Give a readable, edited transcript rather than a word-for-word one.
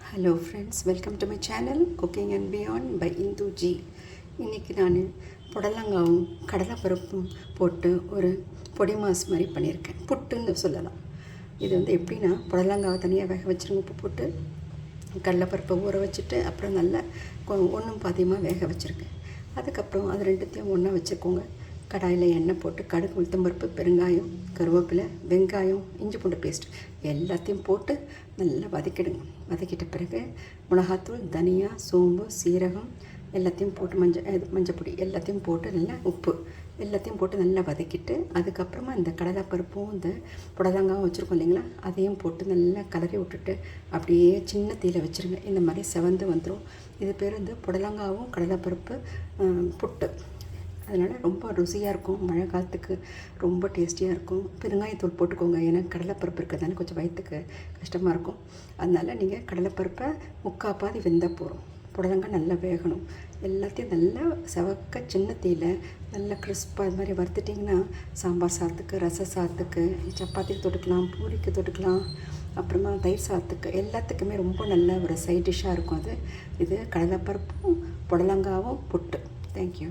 Hello friends, welcome to my channel cooking and beyond by Indhu ji. இன்றைக்கி நான் புடலங்காவும் கடலைப்பருப்பும் போட்டு ஒரு பொடி மாஸ் மாதிரி பண்ணியிருக்கேன். புட்டுன்னு சொல்லலாம். இது எப்படின்னா, புடலங்காவை தனியாக வேக வச்சுருங்க, உப்பு போட்டு கடலைப்பருப்பை ஊற வச்சுட்டு அப்புறம் நல்லா ஒன்றும் பாதியமாக வேக வச்சுருக்கேன். அதுக்கப்புறம் அது ரெண்டுத்தையும் ஒன்றா வச்சுக்கோங்க. கடாயில் எண்ணெய் போட்டு கடுகு, உளுத்தம்பருப்பு, பெருங்காயம், கருவேப்பிலை, வெங்காயம், இஞ்சி பூண்டு பேஸ்ட் எல்லாத்தையும் போட்டு நல்லா வதக்கிடுங்க. வதக்கிட்ட பிறகு மிளகாத்தூள், தனியா, சோம்பு, சீரகம் எல்லாத்தையும் போட்டு மஞ்சப்பொடி எல்லாத்தையும் போட்டு நல்லா உப்பு எல்லாத்தையும் போட்டு நல்லா வதக்கிட்டு அதுக்கப்புறமா இந்த கடலைப்பருப்பும் இந்த புடலங்காவும் வச்சுருக்கோம் இல்லைங்களா, அதையும் போட்டு நல்லா கலரி விட்டுட்டு அப்படியே சின்ன தீயில் வச்சுருங்க. இந்த மாதிரி செவந்து வந்துடும். இது பேர் புடலங்காவும் கடலைப்பருப்பு புட்டு. அதனால் ரொம்ப ருசியாக இருக்கும். மழை காலத்துக்கு ரொம்ப டேஸ்டியாக இருக்கும். பெருங்காயத்தூள் போட்டுக்கோங்க, ஏன்னா கடலைப்பருப்பு இருக்கிறதானே கொஞ்சம் வயிற்றுக்கு கஷ்டமாக இருக்கும். அதனால் நீங்கள் கடலைப்பருப்பை முக்கால் பாதி வெந்தால் போகிறோம். புடலங்காய் நல்லா வேகணும். எல்லாத்தையும் நல்லா செவக்க சின்ன தீயில் நல்லா கிறிஸ்பாக இது மாதிரி வறுத்துட்டிங்கன்னா சாம்பார் சாதத்துக்கு, ரச சாதத்துக்கு, சப்பாத்திக்கு தொட்டுக்கலாம், பூரிக்கு தொட்டுக்கலாம், அப்புறமா தயிர் சாதத்துக்கு எல்லாத்துக்குமே ரொம்ப நல்ல ஒரு சைட் டிஷ்ஷாக இருக்கும். இது கடலைப்பருப்பும் புடலங்காவும் புட்டு. தேங்க்யூ.